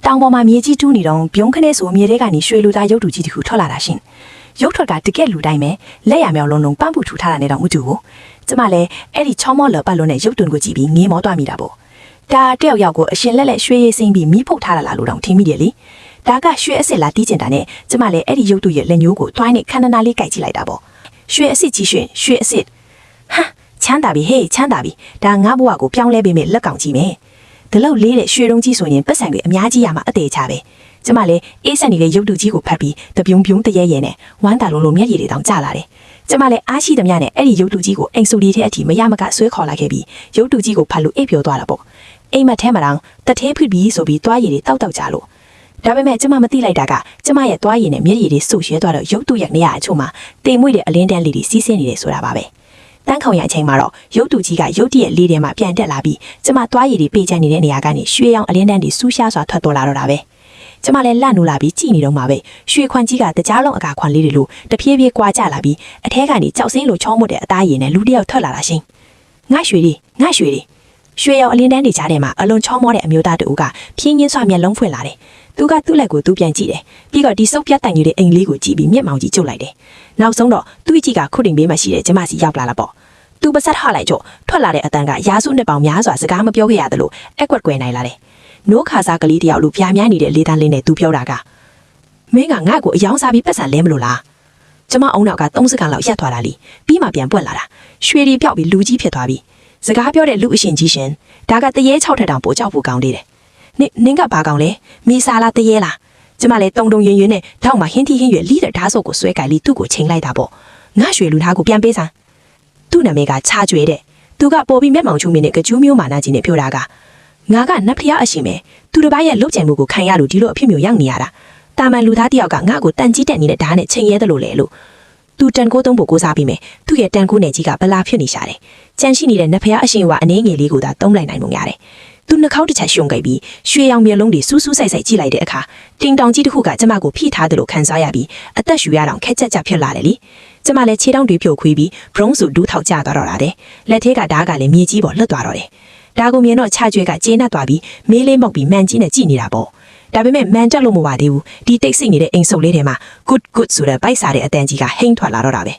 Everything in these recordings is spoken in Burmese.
တောင်ပေါ်မှာမြေကြီးတူးနေတော့ပြုံးခနဲ့ဆိုမြေထဲကနေရွှေလူသားရုပ်တုကြီးတစ်ခုထွက်လာတာရှင်ရုပ်ထွက်ကတကက်လူတိုင်းပဲလက်ရမြောင်လုံးလုံးပန့်ပူထူထားတာနဲ့တော့မတူဘူးကျမလည်းအဲ့ဒီချောမောလော်ပတ်လုံးနဲ့ရုပ်တွင်ကိုကြည့်ပြီးငေးမောသွားမိတာပေါ့ဒါတယောက်ယောက်ကိုအရှင်လက်လက်ရွှေရည်စိမ့်ပြီးမီးဖုတ်ထားတာလားလို့တောင်ထင်မိတယ်လေဒါကရွှေအစ်စ်လာတီးကျင်တာနဲ့ကျမလည်းအဲ့ဒီရုပ်တုရဲ့လက်ညိုးကိုတွိုင်းနဲ့ခန္ဓာနာလေးကြိုက်ကြည့်လိုက်တာပေါ့ရွှေအစ်စ်ကြီးရွှေအစ်စ်ဟာချမ်းသာပြီဟေးချမ်းသာပြီဒါငါဘဝကိုပြောင်းလဲပေးမယ်လက်ကောင်ကြီးမယ်ဒီလောက်လေးတဲ့ရွှေတုံးကြီးဆိုရင်ပတ်စံတွေအများကြီးရမှာအသေးချပဲကျမလည်းအေးဆက်နေတဲ့ရုပ်တုကြီးကိုဖတ်ပြီးတပြုံပြုံတရဲရဲနဲ့ဝမ်းတာလုံးလုံးမျက်ရည်တွေတောင်ကျလာတယ်ကျမလည်းအားရှိသမျှနဲ့အဲ့ဒီရုပ်တုကြီးကိုအိမ်စုလေးထဲအထိမရမကဆွဲခေါ်လိုက်ခဲ့ပြီးရုပ်တုကြီးကိုဖတ်လို့အိပ်ပျော်သွားတာပေါ့အိမ်မထဲမှာတောင်တထဲဖွပြီးဆိုပြီးတွားရည်တွေတောက်ကြလို့ဒါပေမဲ့ကျမမသိလိုက်တာကကျမရဲ့တွားရည်နဲ့မျက်ရည်တွေဆုပ်ရဲသွားတော့ရုပ်တုရဲ့နေရာအချို့မှာတိမ်မွေ့တဲ့အလင်းတန်းလေးတွေစီးဆင်းနေတယ်ဆိုတာပါပဲတန်းခေါင်ရအချိန်မှာတော့ရုပ်တုကြီးကရုပ်တရက်လေးထဲမှာပြန်တက်လာပြီးကျမတွားရည်တွေပေးချနေတဲ့နေရာကနေရွှေရောင်အလင်းတန်းတွေစူးရှားစွာထွက်ပေါ်လာတော့တာပဲကျမလည်းလန့်နိုးလာပြီးကြည်နေတော့မှာပဲရွှေခွန်ကြီးကတကြားလုံးအကာခွန်လေးတွေလိုတဖြည်းဖြည်းကွာကျလာပြီးအထဲကနေကြောက်စင်းလိုချောမွတ်တဲ့အသားရည်နဲ့လူတယောက်ထွက်လာတာရှင်ငါရွှေတွေရွှေရောင်အလင်းတန်းတွေကြားထဲမှာအလွန်ချောမောတဲ့အမျိုးသားတူကဖြင်းရင်းစွာမျက်လုံးဖွင့်လာတယ်သူကသူ့လက်ကိုသူပြန်ကြည့်တယ်ပြီးတော့ဒီစုပ်ပြတ်တိုင်ကြီးတဲ့အိမ်လေးကိုကြည့်ပြီးမျက်မှောင်ကြီးကျုပ်လိုက်တယ်နောက်ဆုံးတော့သူ့ကြီးကခုတင်ပေးမှရှိတဲ့ကျမစီရောက်လာပေါ့သူပါစတ်ဟလိုက်ကြော့ထွက်လာတဲ့အတန်းကရာစုနှစ်ပေါင်များစွာစကားမပြောခဲ့ရတယ်လို့အကွက်ကွယ်နိုင်လာတယ်နိုးခါစားကလေးတယောက်လူပြားများနေတဲ့လေးတန်းလေးနဲ့သူပြောတာကမင်းကငါ့ကိုအယောင်စားပြီးပတ်စံလဲမလို့လားကျမအုံနောက်က3စက္ကန့်လောက်ရက်သွားတာလीပြီးမှပြန်ပွက်လာတာရွှေတွေပြောက်ပြီးလူကြီးဖြစ်သွားပြီစကားပြောတဲ့လူအရှင်ကြီးရှင်ဒါကတရေ6ထက်တောင်ပိုကြောက်ဖို့ကောင်းသေးတယ်နင်းကဘာကောင်းလဲမေစာလားတရေလားကျမလည်းတုံတုံရင်ရင်နဲ့ထောက်မှဟင်းတီဟင်းရွယ်လိတဲ့ဓာတ်စုပ်ကိုဆွဲကြိုက်ပြီးသူ့ကိုချိန်လိုက်တာပေါ့ငါရွှေလူသားကိုပြန်ပေးစမ်းသူ့နာမည်ကချာကျွဲတဲ့သူကပေါ်ပြီးမျက်မှောင်ချုံမြင့်နဲ့ကကျူးမျိုးမာနာကြီးနဲ့ပြောတာကငါကနတ်ဖျားအရှင်ပဲသူတစ်ပိုင်းရဲ့လုတ်ကြံမှုကိုခံရလို့ဒီလိုအဖြစ်မျိုးရောက်နေရတာတာမန်လူသားတယောက်ကငါ့ကိုတန်ကြီးတက်နေတဲ့ဓာတ်နဲ့ချိန်ရဲတယ်လို့လေလို့သူတန်ကိုသုံးဖို့ကိုစားပြီးမယ်သူ့ရဲ့တန်ကိုနယ်ကြီးကဗလာဖြစ်နေရှာတယ်ကြံရှိနေတဲ့နတ်ဖျားအရှင်ကအနှင်းငယ်လေးကိုသာတုံးလိုက်နိုင်မှုရတယ်သူနှာခေါင်းတစ်ချက်ရှုံကြိုက်ပြီးရွှေရောင်မျက်လုံးတွေစူးစူးဆိုင်ဆိုင်ကြည့်လိုက်တဲ့အခါတင်တောင်ကြီးတစ်ခုကကျမကိုဖိထားတယ်လို့ခံစားရပြီးအသက်ရှူရအောင်ခက်ချက်ချက်ဖြစ်လာတယ်လေကျမလည်းခြေထောက်တွေဖြိုခွေးပြီးဘရုံးစုဒူးထောက်ကျသွားတော့တယ်လက်ထဲကဓာတ်ကလည်းမြေကြီးပေါ်လွတ်သွားတော့တယ်ဒါကိုမြင်တော့ချကျွဲကကျေနပ်သွားပြီးမေးလေးမောက်ပြီးမှန်ကြီးနဲ့ကြည့်နေတာပေါ့ဒါပေမဲ့မှန်တက်လို့မပါသေးဘူးဒီတိတ်ဆိတ်နေတဲ့အိမ်စုပ်လေးထဲမှာ good ဆိုတဲ့ပိုက်စားတဲ့အတန်ကြီးကဟိန်းထွက်လာတော့တာပဲ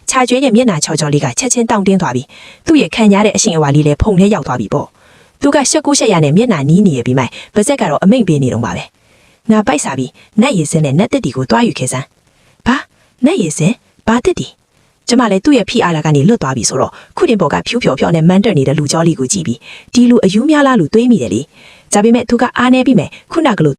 ချကျွဲရဲ့မျက်နှာချောချောလေးကချက်ချင်းတောင့်တင်းသွားပြီးသူ့ရဲ့ခံရတဲ့အရှင်အဝါလေးလည်းဖုန်ထဲရောက်သွားပြီပေါ့သူကရှက်ကိုရှက်ရနဲ့မျက်နှာနီးနေရပြီးမှပါဇက်ကတော့အမိတ်ပေးနေတော့ပါပဲငါပိုက်စားပြီးနတ်ရည်စင်းနဲ့နတ်တက်တီကိုတွားယူခဲ့စမ်းဘာနတ်ရည်စင်းဘာတက်တီကျမလည်းသူ့ရဲ့ဖိအားလာကနေလွတ်သွားပြီဆိုတော့ခုတင်ပေါ်ကဖြူးဖြော်ဖြော်နဲ့မန်းတက်နေတဲ့လူကြောလေးကိုကြည့်ပြီးဒီလူအယူများလားလူတွေးမိတယ်လေဒါပေမဲ့သူကအားနေပြီမဲ့ခုနကလို့